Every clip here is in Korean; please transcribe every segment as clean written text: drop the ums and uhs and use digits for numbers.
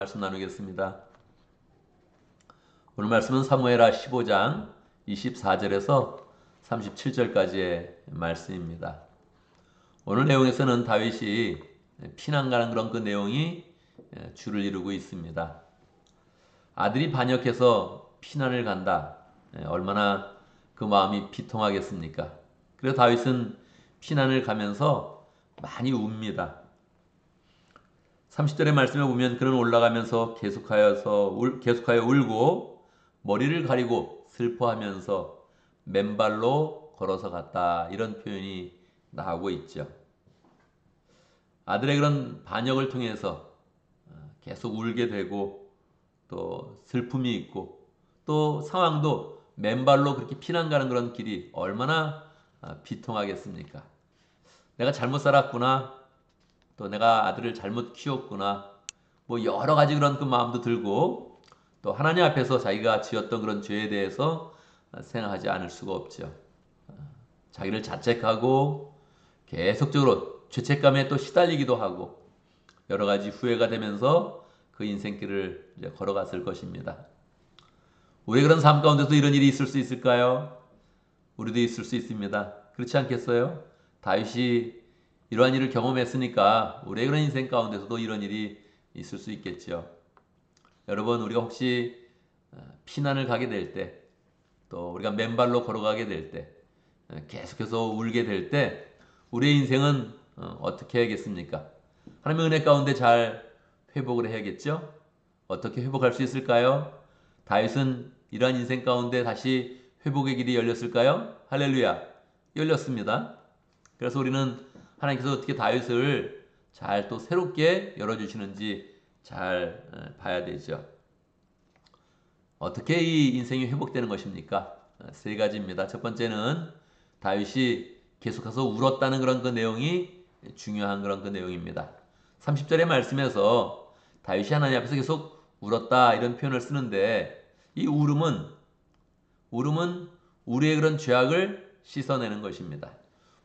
말씀 나누겠습니다. 오늘 말씀은 사무엘하 15장 24절에서 37절까지의 말씀입니다. 오늘 내용에서는 다윗이 피난 가는 그런 그 내용이 주를 이루고 있습니다. 아들이 반역해서 피난을 간다. 얼마나 그 마음이 비통하겠습니까? 그래서 다윗은 피난을 가면서 많이 웁니다. 30절의 말씀에 보면 그는 올라가면서 계속하여 울고 머리를 가리고 슬퍼하면서 맨발로 걸어서 갔다. 이런 표현이 나오고 있죠. 아들의 그런 반역을 통해서 계속 울게 되고 또 슬픔이 있고 또 상황도 맨발로 그렇게 피난 가는 그런 길이 얼마나 비통하겠습니까? 내가 잘못 살았구나. 또 내가 아들을 잘못 키웠구나. 뭐 여러 가지 그런 그 마음도 들고 또 하나님 앞에서 자기가 지었던 그런 죄에 대해서 생각하지 않을 수가 없죠. 자기를 자책하고 계속적으로 죄책감에 또 시달리기도 하고 여러 가지 후회가 되면서 그 인생길을 이제 걸어갔을 것입니다. 우리 그런 삶 가운데서 이런 일이 있을 수 있을까요? 우리도 있을 수 있습니다. 그렇지 않겠어요? 다윗이 이러한 일을 경험했으니까 우리의 그런 인생 가운데서도 이런 일이 있을 수 있겠죠. 여러분, 우리가 혹시 피난을 가게 될 때, 또 우리가 맨발로 걸어가게 될 때, 계속해서 울게 될 때, 우리의 인생은 어떻게 해야겠습니까? 하나님의 은혜 가운데 잘 회복을 해야겠죠? 어떻게 회복할 수 있을까요? 다윗은 이러한 인생 가운데 다시 회복의 길이 열렸을까요? 할렐루야! 열렸습니다. 그래서 우리는 하나님께서 어떻게 다윗을 잘 또 새롭게 열어주시는지 잘 봐야 되죠. 어떻게 이 인생이 회복되는 것입니까? 세 가지입니다. 첫 번째는 다윗이 계속해서 울었다는 그런 그 내용이 중요한 그런 그 내용입니다. 30절의 말씀에서 다윗이 하나님 앞에서 계속 울었다 이런 표현을 쓰는데 이 울음은 우리의 그런 죄악을 씻어내는 것입니다.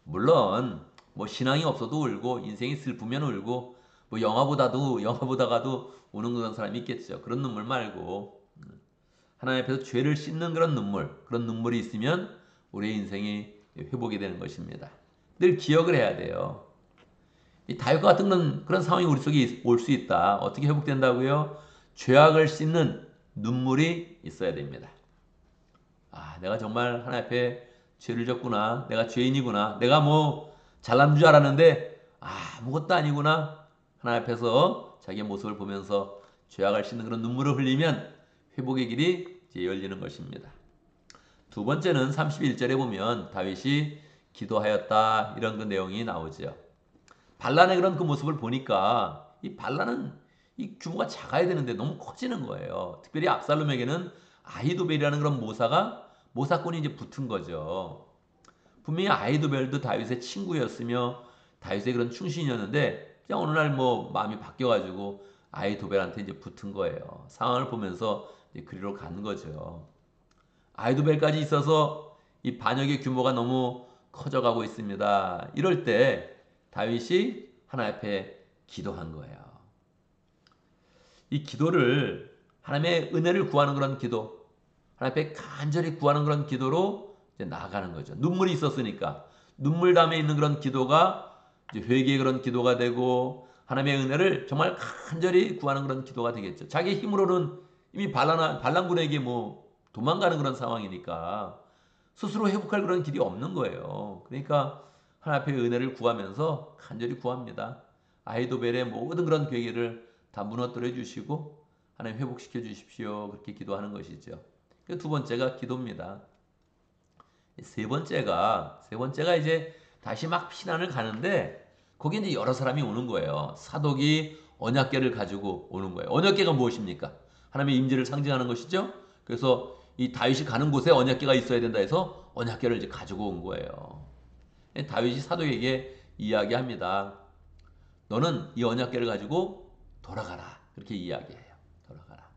물론 뭐 신앙이 없어도 울고 인생이 슬프면 울고 뭐 영화 보다가도 우는 그런 사람이 있겠죠. 그런 눈물 말고 하나님 앞에서 죄를 씻는 그런 눈물이 있으면 우리의 인생이 회복이 되는 것입니다. 늘 기억을 해야 돼요. 이 다윗과 같은 그런 상황이 우리 속에 올 수 있다. 어떻게 회복된다고요? 죄악을 씻는 눈물이 있어야 됩니다. 아, 내가 정말 하나님 앞에 죄를 졌구나. 내가 죄인이구나. 내가 뭐 잘난 줄 알았는데 아무것도 아니구나. 하나님 앞에서 자기의 모습을 보면서 죄악을 씻는 그런 눈물을 흘리면 회복의 길이 이제 열리는 것입니다. 두 번째는 31절에 보면 다윗이 기도하였다 이런 그 내용이 나오죠. 반란의 그런 그 모습을 보니까 이 반란은 이 규모가 작아야 되는데 너무 커지는 거예요. 특별히 압살롬에게는 아히도벨이라는 그런 모사꾼이 이제 붙은 거죠. 분명히 아히도벨도 다윗의 친구였으며 다윗의 그런 충신이었는데 그냥 어느 날 뭐 마음이 바뀌어가지고 아히도벨한테 이제 붙은 거예요. 상황을 보면서 이제 그리로 간 거죠. 아히도벨까지 있어서 이 반역의 규모가 너무 커져가고 있습니다. 이럴 때 다윗이 하나님 앞에 기도한 거예요. 이 기도를 하나님의 은혜를 구하는 그런 기도, 하나님 앞에 간절히 구하는 그런 기도로 이제 나아가는 거죠. 눈물이 있었으니까 눈물담에 있는 그런 기도가 이제 회개의 그런 기도가 되고 하나님의 은혜를 정말 간절히 구하는 그런 기도가 되겠죠. 자기 힘으로는 이미 반란군에게 뭐 도망가는 그런 상황이니까 스스로 회복할 그런 길이 없는 거예요. 그러니까 하나님 앞에 은혜를 구하면서 간절히 구합니다. 아히도벨의 모든 그런 계획을 다 무너뜨려 주시고 하나님 회복시켜 주십시오. 그렇게 기도하는 것이죠. 두 번째가 기도입니다. 세 번째가 이제 다시 막 피난을 가는데 거기에 이제 여러 사람이 오는 거예요. 사독이 언약궤를 가지고 오는 거예요. 언약궤가 무엇입니까? 하나님의 임재를 상징하는 것이죠. 그래서 이 다윗이 가는 곳에 언약궤가 있어야 된다 해서 언약궤를 이제 가지고 온 거예요. 다윗이 사독에게 이야기합니다. 너는 이 언약궤를 가지고 돌아가라. 그렇게 이야기해요. 돌아가라.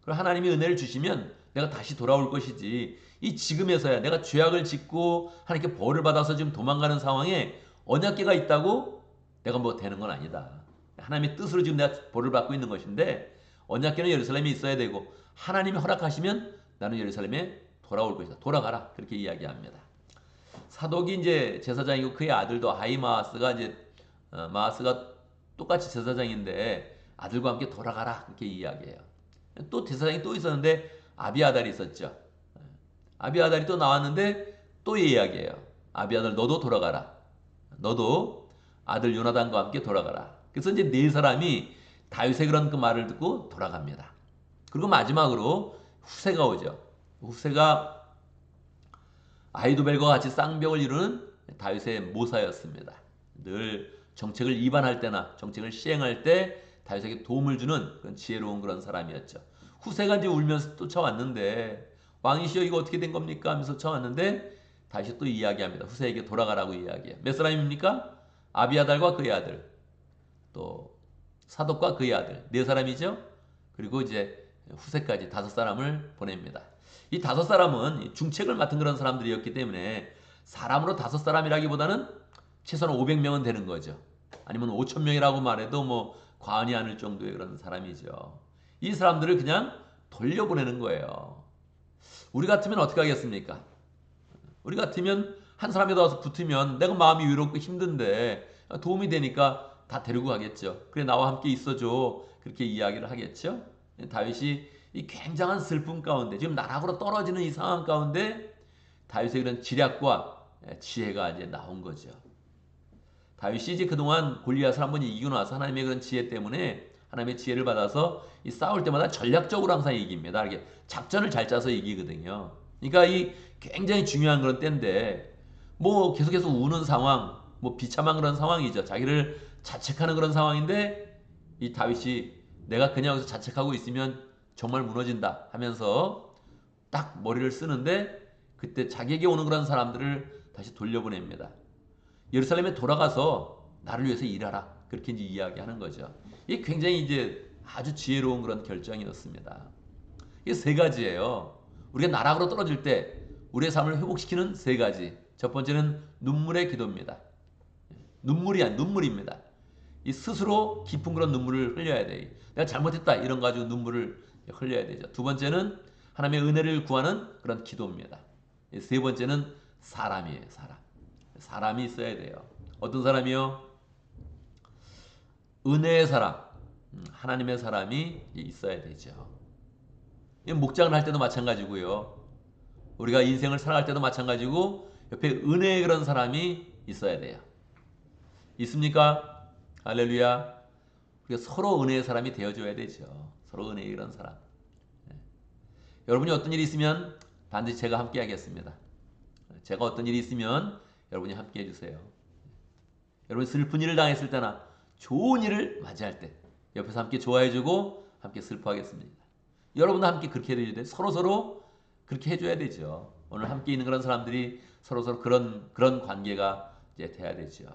그럼 하나님이 은혜를 주시면 내가 다시 돌아올 것이지. 이 지금에서야 내가 죄악을 짓고 하나님께 벌을 받아서 지금 도망가는 상황에 언약궤가 있다고 내가 뭐 되는 건 아니다. 하나님의 뜻으로 지금 내가 벌을 받고 있는 것인데 언약궤는 예루살렘에 있어야 되고 하나님이 허락하시면 나는 예루살렘에 돌아올 것이다. 돌아가라. 그렇게 이야기합니다. 사독이 이제 제사장이고 그의 아들도 아히마아스가 이제 마아스가 똑같이 제사장인데 아들과 함께 돌아가라. 그렇게 이야기해요. 또 제사장이 또 있었는데 아비아달이 있었죠. 아비아달이 또 나왔는데 또 이야기해요. 아비아달 너도 돌아가라. 너도 아들 요나단과 함께 돌아가라. 그래서 이제 네 사람이 다윗의 그런 그 말을 듣고 돌아갑니다. 그리고 마지막으로 후세가 오죠. 후세가 아히도벨과 같이 쌍벽을 이루는 다윗의 모사였습니다. 늘 정책을 위반할 때나 정책을 시행할 때 다윗에게 도움을 주는 그런 지혜로운 그런 사람이었죠. 후세가 이제 울면서 또 쳐왔는데 왕이시여 이거 어떻게 된 겁니까? 하면서 쳐왔는데 다시 또 이야기합니다. 후세에게 돌아가라고 이야기해요. 몇 사람입니까? 아비아달과 그의 아들, 또 사독과 그의 아들, 네 사람이죠. 그리고 이제 후세까지 5사람을 보냅니다. 이 5사람은 중책을 맡은 그런 사람들이었기 때문에 사람으로 5사람이라기보다는 최소한 500명은 되는 거죠. 아니면 5,000명이라고 말해도 뭐 과언이 아닐 정도의 그런 사람이죠. 이 사람들을 그냥 돌려보내는 거예요. 우리 같으면 어떻게 하겠습니까? 우리 같으면 한 사람이 더 와서 붙으면 내가 마음이 외롭고 힘든데 도움이 되니까 다 데리고 가겠죠. 그래 나와 함께 있어줘. 그렇게 이야기를 하겠죠. 다윗이 이 굉장한 슬픔 가운데 지금 나락으로 떨어지는 이 상황 가운데 다윗의 그런 지략과 지혜가 이제 나온 거죠. 다윗이 이제 그동안 골리앗을 한번 이기고 나서 하나님의 그런 지혜 때문에 하나님의 지혜를 받아서 이 싸울 때마다 전략적으로 항상 이깁니다. 이렇게 작전을 잘 짜서 이기거든요. 그러니까 이 굉장히 중요한 그런 때인데 뭐 계속해서 우는 상황, 뭐 비참한 그런 상황이죠. 자기를 자책하는 그런 상황인데 이 다윗이 내가 그냥 여기서 자책하고 있으면 정말 무너진다 하면서 딱 머리를 쓰는데 그때 자기에게 오는 그런 사람들을 다시 돌려보냅니다. 예루살렘에 돌아가서 나를 위해서 일하라. 그렇게 이제 이야기하는 거죠. 이게 굉장히 이제 아주 지혜로운 그런 결정이었습니다. 이게 3가지예요. 우리가 나락으로 떨어질 때 우리의 삶을 회복시키는 3가지. 첫 번째는 눈물의 기도입니다. 눈물입니다. 이 스스로 깊은 그런 눈물을 흘려야 돼. 내가 잘못했다 이런 가지고 눈물을 흘려야 되죠. 두 번째는 하나님의 은혜를 구하는 그런 기도입니다. 세 번째는 사람이에요. 사람이 있어야 돼요. 어떤 사람이요? 은혜의 사람, 하나님의 사람이 있어야 되죠. 목장을 할 때도 마찬가지고요. 우리가 인생을 살아갈 때도 마찬가지고 옆에 은혜의 그런 사람이 있어야 돼요. 있습니까? 할렐루야. 우리가 서로 은혜의 사람이 되어줘야 되죠. 서로 은혜의 그런 사람. 여러분이 어떤 일이 있으면 반드시 제가 함께 하겠습니다. 제가 어떤 일이 있으면 여러분이 함께 해주세요. 여러분 슬픈 일을 당했을 때나 좋은 일을 맞이할 때 옆에서 함께 좋아해주고 함께 슬퍼하겠습니다. 여러분도 함께 그렇게 해줘야 돼요. 서로 그렇게 해줘야 되죠. 오늘 함께 있는 그런 사람들이 서로 그런 관계가 이제 돼야 되죠.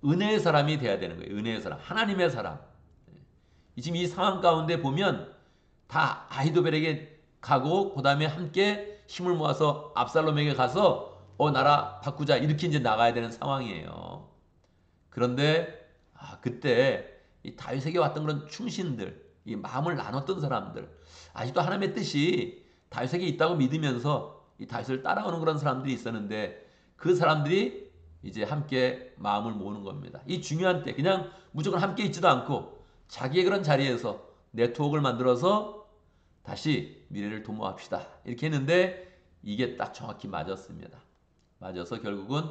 은혜의 사람이 돼야 되는 거예요. 은혜의 사람, 하나님의 사람. 지금 이 상황 가운데 보면 다 아히도벨에게 가고 그 다음에 함께 힘을 모아서 압살롬에게 가서 나라 바꾸자 이렇게 이제 나가야 되는 상황이에요. 그런데 그때 이 다윗에게 왔던 그런 충신들, 이 마음을 나눴던 사람들, 아직도 하나님의 뜻이 다윗에게 있다고 믿으면서 이 다윗을 따라오는 그런 사람들이 있었는데 그 사람들이 이제 함께 마음을 모으는 겁니다. 이 중요한 때 그냥 무조건 함께 있지도 않고 자기의 그런 자리에서 네트워크를 만들어서 다시 미래를 도모합시다. 이렇게 했는데 이게 딱 정확히 맞았습니다. 맞아서 결국은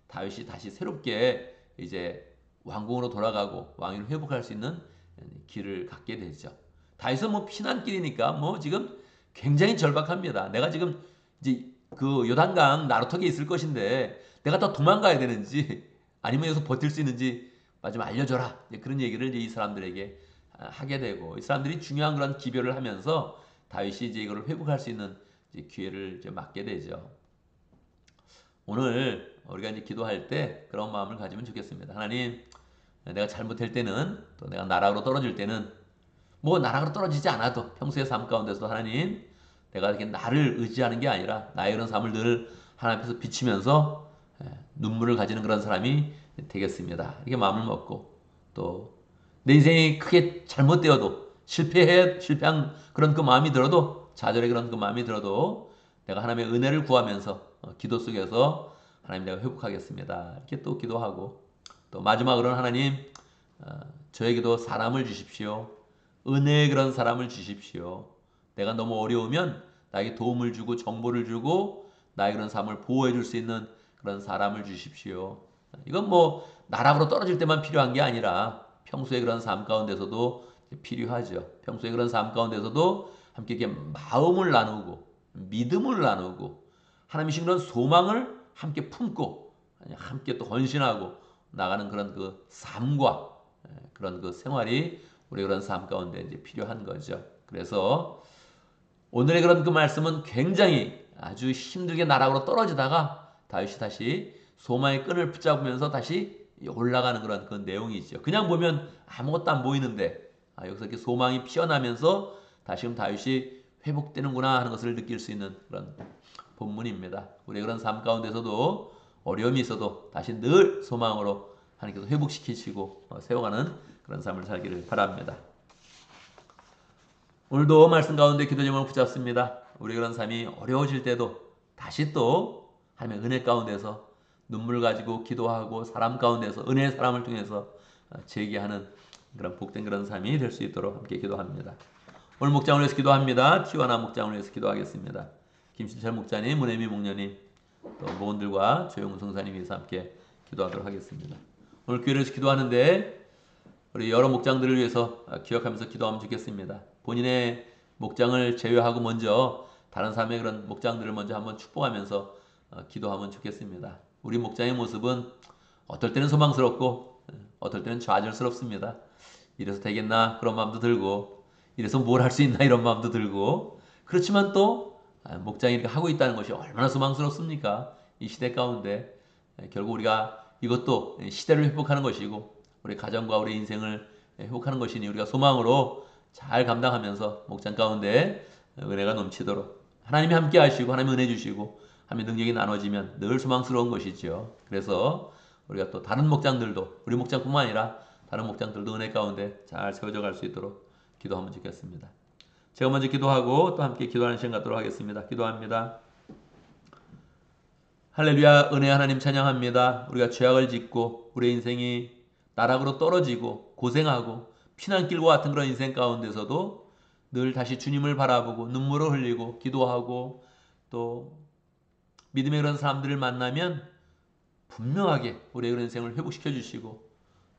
다윗이 다시 새롭게 이제 왕궁으로 돌아가고 왕위를 회복할 수 있는 길을 갖게 되죠. 다윗은 뭐 피난길이니까 뭐 지금 굉장히 절박합니다. 내가 지금 이제 그 요단강 나루턱에 있을 것인데 내가 더 도망가야 되는지 아니면 여기서 버틸 수 있는지 좀 알려줘라. 그런 얘기를 이제 이 사람들에게 하게 되고 이 사람들이 중요한 그런 기별을 하면서 다윗이 이제 이거를 회복할 수 있는 이제 기회를 이제 맞게 되죠. 오늘 우리가 이제 기도할 때 그런 마음을 가지면 좋겠습니다. 하나님, 내가 잘못할 때는 또 내가 나락으로 떨어질 때는 뭐 나락으로 떨어지지 않아도 평소의 삶 가운데서도 하나님, 내가 이렇게 나를 의지하는 게 아니라 나의 그런 삶을 늘 하나님 앞에서 비치면서 눈물을 가지는 그런 사람이 되겠습니다. 이렇게 마음을 먹고 또 내 인생이 크게 잘못되어도 실패한 그런 그 마음이 들어도, 좌절의 그런 그 마음이 들어도 내가 하나님의 은혜를 구하면서 기도 속에서 하나님 내가 회복하겠습니다. 이렇게 또 기도하고, 또 마지막으로는 하나님 저에게도 사람을 주십시오. 은혜의 그런 사람을 주십시오. 내가 너무 어려우면 나에게 도움을 주고 정보를 주고 나의 그런 삶을 보호해 줄 수 있는 그런 사람을 주십시오. 이건 뭐 나락으로 떨어질 때만 필요한 게 아니라 평소에 그런 삶 가운데서도 필요하죠. 평소에 그런 삶 가운데서도 함께 이렇게 마음을 나누고 믿음을 나누고 하나님이신 그런 소망을 함께 품고 함께 또 헌신하고 나가는 그런 그 삶과 그런 그 생활이 우리 그런 삶 가운데 이제 필요한 거죠. 그래서 오늘의 그런 그 말씀은 굉장히 아주 힘들게 나락으로 떨어지다가 다윗이 다시 소망의 끈을 붙잡으면서 다시 올라가는 그런 그 내용이죠. 그냥 보면 아무것도 안 보이는데 여기서 이렇게 소망이 피어나면서 다시금 다윗이 회복되는구나 하는 것을 느낄 수 있는 그런 본문입니다. 우리 그런 삶 가운데서도 어려움이 있어도 다시 늘 소망으로 하나님께서 회복시키시고 세워가는 그런 삶을 살기를 바랍니다. 오늘도 말씀 가운데 기도 제목을 붙잡습니다. 우리 그런 삶이 어려워질 때도 다시 또 하나님의 은혜 가운데서 눈물 가지고 기도하고 사람 가운데서 은혜의 사람을 통해서 제기하는 그런 복된 그런 삶이 될 수 있도록 함께 기도합니다. 오늘 목장을 위해서 기도합니다. 티와나 목장을 위해서 기도하겠습니다. 김신철 목자님, 문혜미 목녀님, 또 모원들과 조용훈 성사님 위해서 함께 기도하도록 하겠습니다. 오늘 교회를 위해서 기도하는데 우리 여러 목장들을 위해서 기억하면서 기도하면 좋겠습니다. 본인의 목장을 제외하고 먼저 다른 사람의 그런 목장들을 먼저 한번 축복하면서 기도하면 좋겠습니다. 우리 목장의 모습은 어떨 때는 소망스럽고 어떨 때는 좌절스럽습니다. 이래서 되겠나 그런 마음도 들고 이래서 뭘 할 수 있나 이런 마음도 들고, 그렇지만 또 목장이 이렇게 하고 있다는 것이 얼마나 소망스럽습니까? 이 시대 가운데 결국 우리가 이것도 시대를 회복하는 것이고 우리 가정과 우리 인생을 회복하는 것이니 우리가 소망으로 잘 감당하면서 목장 가운데 은혜가 넘치도록 하나님이 함께 하시고 하나님이 은혜 주시고 하나님의 능력이 나눠지면 늘 소망스러운 것이죠. 그래서 우리가 또 다른 목장들도 우리 목장뿐만 아니라 다른 목장들도 은혜 가운데 잘 세워져 갈 수 있도록 기도하면 좋겠습니다. 제가 먼저 기도하고 또 함께 기도하는 시간 갖도록 하겠습니다. 기도합니다. 할렐루야. 은혜 하나님 찬양합니다. 우리가 죄악을 짓고 우리 인생이 나락으로 떨어지고 고생하고 피난길과 같은 그런 인생 가운데서도 늘 다시 주님을 바라보고 눈물을 흘리고 기도하고 또 믿음의 그런 사람들을 만나면 분명하게 우리의 그런 인생을 회복시켜 주시고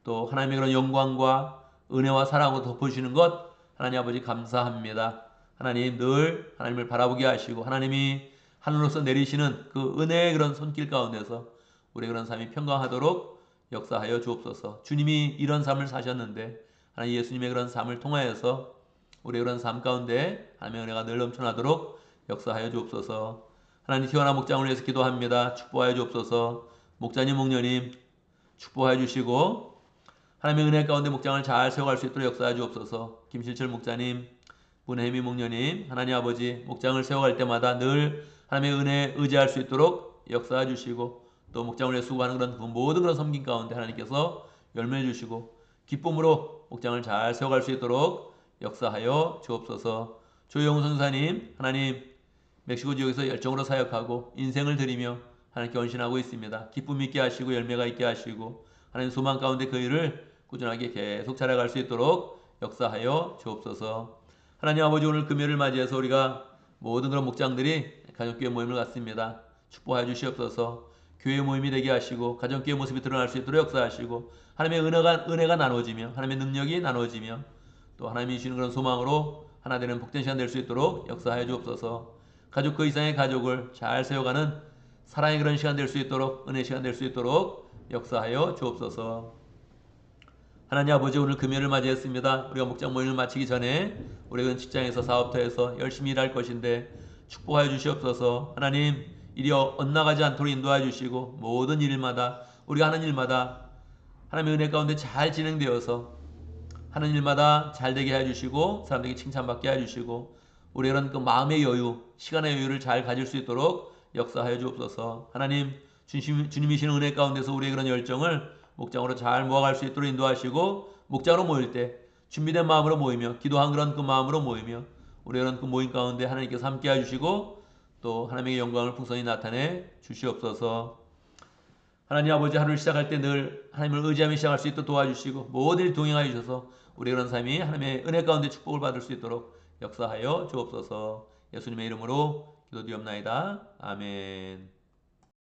또 하나님의 그런 영광과 은혜와 사랑으로 덮어주시는 것 하나님 아버지 감사합니다. 하나님 늘 하나님을 바라보게 하시고 하나님이 하늘로서 내리시는 그 은혜의 그런 손길 가운데서 우리의 그런 삶이 평강하도록 역사하여 주옵소서. 주님이 이런 삶을 사셨는데 하나님 예수님의 그런 삶을 통하여서 우리의 그런 삶 가운데 하나님의 은혜가 늘 넘쳐나도록 역사하여 주옵소서. 하나님 티와나 목장을 위해서 기도합니다. 축복하여 주옵소서. 목자님 목녀님 축복하여 주시고 하나님의 은혜 가운데 목장을 잘 세워갈 수 있도록 역사하여 주옵소서. 김실철 목자님, 문혜미 목녀님, 하나님 아버지 목장을 세워갈 때마다 늘 하나님의 은혜에 의지할 수 있도록 역사해 주시고 또 목장을 위해 수고하는 그런 그 모든 그런 섬김 가운데 하나님께서 열매 주시고 기쁨으로 목장을 잘 세워갈 수 있도록 역사하여 주옵소서. 조영훈 선사님, 하나님 멕시코 지역에서 열정으로 사역하고 인생을 드리며 하나님께 헌신하고 있습니다. 기쁨 있게 하시고 열매가 있게 하시고 하나님 소망 가운데 그 일을 꾸준하게 계속 잘해갈 수 있도록 역사하여 주옵소서. 하나님 아버지 오늘 금요일을 맞이해서 우리가 모든 그런 목장들이 가정교회 모임을 갖습니다. 축복하여 주시옵소서. 교회 모임이 되게 하시고 가정교회 모습이 드러날 수 있도록 역사하시고 하나님의 은혜가 나눠지며 하나님의 능력이 나눠지며 또 하나님이 주시는 그런 소망으로 하나 되는 복된 시간 될 수 있도록 역사하여 주옵소서. 가족 그 이상의 가족을 잘 세워가는 사랑의 그런 시간 될 수 있도록 은혜 시간 될 수 있도록 역사하여 주옵소서. 하나님 아버지 오늘 금요일을 맞이했습니다. 우리가 목장 모임을 마치기 전에 우리가 직장에서 사업터에서 열심히 일할 것인데 축복하여 주시옵소서. 하나님 일이 엇나가지 않도록 인도하여 주시고 모든 일마다 우리가 하는 일마다 하나님의 은혜 가운데 잘 진행되어서 하는 일마다 잘 되게 해주시고 사람들에게 칭찬받게 해주시고 우리의 그런 그 마음의 여유, 시간의 여유를 잘 가질 수 있도록 역사하여 주옵소서. 하나님 주님이시는 은혜 가운데서 우리의 그런 열정을 목장으로 잘 모아갈 수 있도록 인도하시고 목장으로 모일 때 준비된 마음으로 모이며 기도한 그런 그 마음으로 모이며 우리 그런 그 모임 가운데 하나님께서 함께 해주시고 또 하나님의 영광을 풍성히 나타내 주시옵소서. 하나님 아버지 하루를 시작할 때 늘 하나님을 의지하며 시작할 수 있도록 도와주시고 모든 일 동행하여 주셔서 우리 그런 삶이 하나님의 은혜 가운데 축복을 받을 수 있도록 역사하여 주옵소서. 예수님의 이름으로 기도드리옵나이다. 아멘.